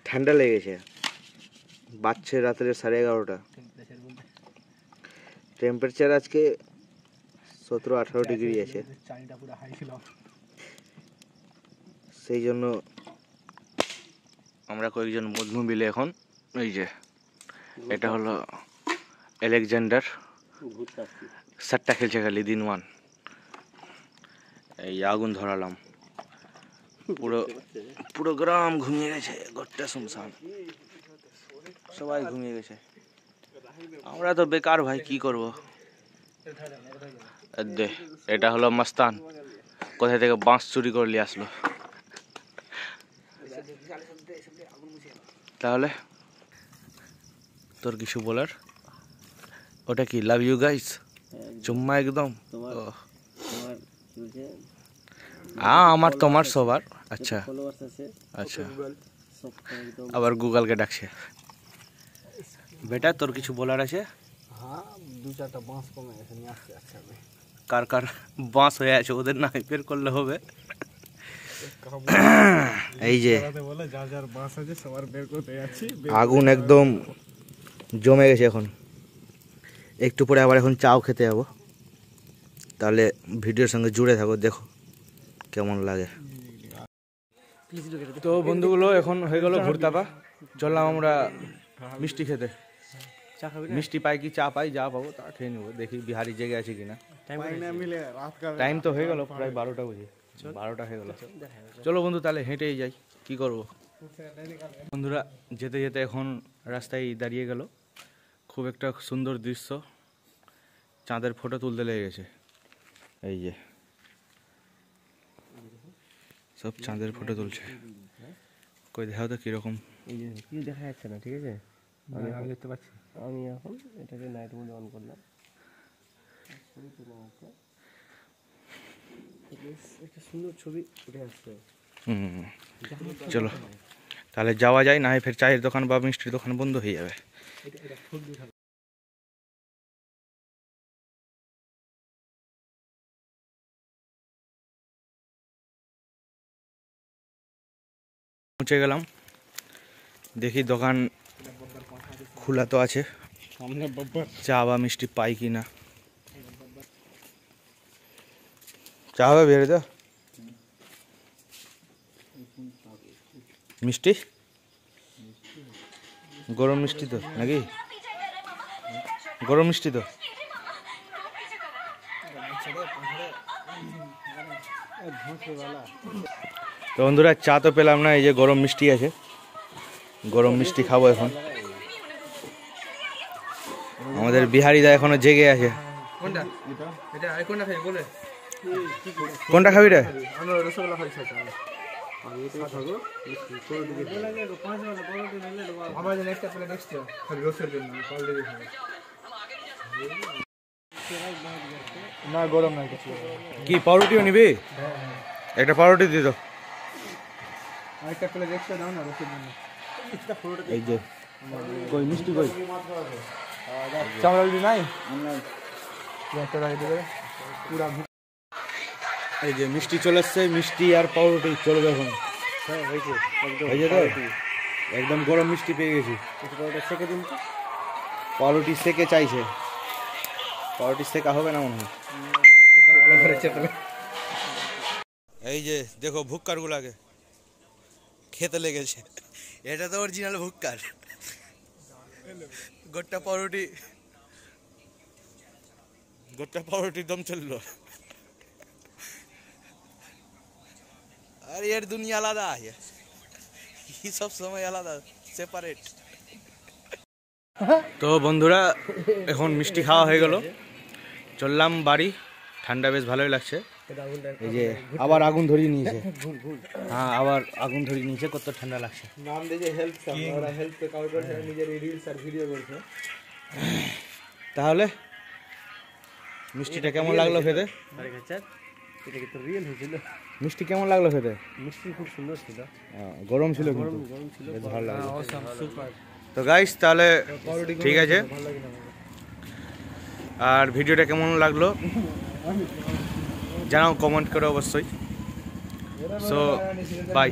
ঠান্ডা লেগেছে, বাজছে রাত্রে 11:30। টেম্পারেচার আজকে 17-18 ডিগ্রি আছে, সেই জন্য আমরা কয়েকজন বন্ধু মিলে এখন এই যে এটা হলো আলেকজান্ডার সাতটা খেলছে খালি দিন 1। এই আগুন ধরালাম, পুরো পুরো গ্রাম ঘুমিয়ে গেছে, ঘরটা শুনশান, সবাই ঘুমিয়ে গেছে। আমরা তো বেকার ভাই, কি করব। এটা হলো মস্তান, কোথায় থেকে বাঁশ চুরি করে নিয়ে আসলো। তাহলে তোর কিছু বলার? ওটা কি লাভ ইউ গাইস চুম্মা একদম? আমার তোমার সবার। আচ্ছা আচ্ছা, আবার গুগলকে ডাকছে। বেটা তোর কিছু বলার আছে? হ্যাঁ, 2-4টা বাঁশ কমে গেছে, নিয়ে আসতে আচ্ছা। কার কার বাঁশ হয়ে আছে ওদের না বের করলে হবে। এই যে যার যার বাঁশ আছে সবার বের করতে যাচ্ছি। আগুন একদম জমে গেছে এখন। একটু পরে আবার এখন চাও খেতে যাবো, তাহলে ভিডিওর সঙ্গে জুড়ে থাকো, দেখো কেমন লাগে। তো বন্ধুগুলো এখন হয়ে গেল ভোরতাপা, চললাম আমরা মিষ্টি খেতে। মিষ্টি পাই কি চা পাই, যা পাবো তা খেয়ে নেবো, দেখি বিহারি জেগে আছে কিনা। টাইম তো হয়ে গেল প্রায় 12টা বুঝি, 12টা হয়ে গেল। চলো বন্ধু তাহলে হেঁটেই যাই, কি করব। বন্ধুরা যেতে যেতে এখন রাস্তায় দাঁড়িয়ে গেল, খুব একটা সুন্দর দৃশ্য, চাঁদের ফটো তুলতে লেগে গেছে। এই যে সব চাঁদের ফটো তুলছে, কই দেখাও তো কিরকম। এই যে কি দেখা যাচ্ছে না, ঠিক আছে, আমি দেখতে পাচ্ছি। আমি এখন এটাকে নাইট মোডে অন করলাম, একটা সুন্দর ছবি উঠে আসছে। চলো তাহলে যাওয়া যায়, না হয় ফের চায়ের দোকান বা মিষ্টির দোকান বন্ধ হয়ে যাবে। পৌঁছে গেলাম, দেখি দোকান খোলা তো আছে, চা বা মিষ্টি পাই কি না। চা হবে বেড়ে তো মিষ্টি, গরম মিষ্টি তো নাকি, গরম মিষ্টি তো। তো বন্ধুরা চা তো পেলাম না, এই যে গরম মিষ্টি আছে, গরম মিষ্টি খাবো এখন। আমাদের বিহারিদা এখনো জেগে আছে। কোনটা খাবি রে? না গরম নাই, কি পাউরুটিও নিবি? একটা পাউরুটি দিত। আরেকটা প্লেট এক্সট্রা দাও না রসের জন্য। এই যে কই মিষ্টি কই? চামড়া রুটি নাই? এই যে মিষ্টি চলে এসছে, মিষ্টি আর পাউরুটি চলবে এখন। হ্যাঁ হয়েছে, একদম গরম মিষ্টি পেয়ে গেছি। সেকে দিন তো। পাউরুটি সেকে চাইছে, পাউরুটি সেকা হবে না মনে হয়। এই যে দেখো ভুক্কার গুলাকে খেতে লেগেছে, এটা তো অরিজিনাল ভুক্কার। গোটা পাউরুটি দম চললো। আর এর দুনিয়া আলাদা আছে, সব সময় আলাদা, সেপারেট। তো বন্ধুরা এখন মিষ্টি খাওয়া হয়ে গেল, চললাম বাড়ি। ঠান্ডা বেশ ভালোই লাগছে। এই যে আবার আগুন ধরিয়ে নিয়েছে, হ্যাঁ আবার আগুন ধরিয়ে নিয়েছে, কত ঠান্ডা লাগছে। নাম দিয়েছে হেল্প, ওরা হেল্প কে কল করছে, নিজের রিলস আর ভিডিও করছে। তাহলে মিষ্টিটা কেমন লাগলো খেতে? এটা কি তো রিয়েল হয়েছিল? মিষ্টি কেমন লাগলো খেতে? মিষ্টি খুব সুন্দর ছিল, গরম ছিল, গরম ছিল, বেশ ভালো লাগলো। সুপার। তো গাইস তাহলে ঠিক আছে, আর ভিডিওটা কেমন লাগলো জানাও কমেন্ট করে অবশ্যই। So by.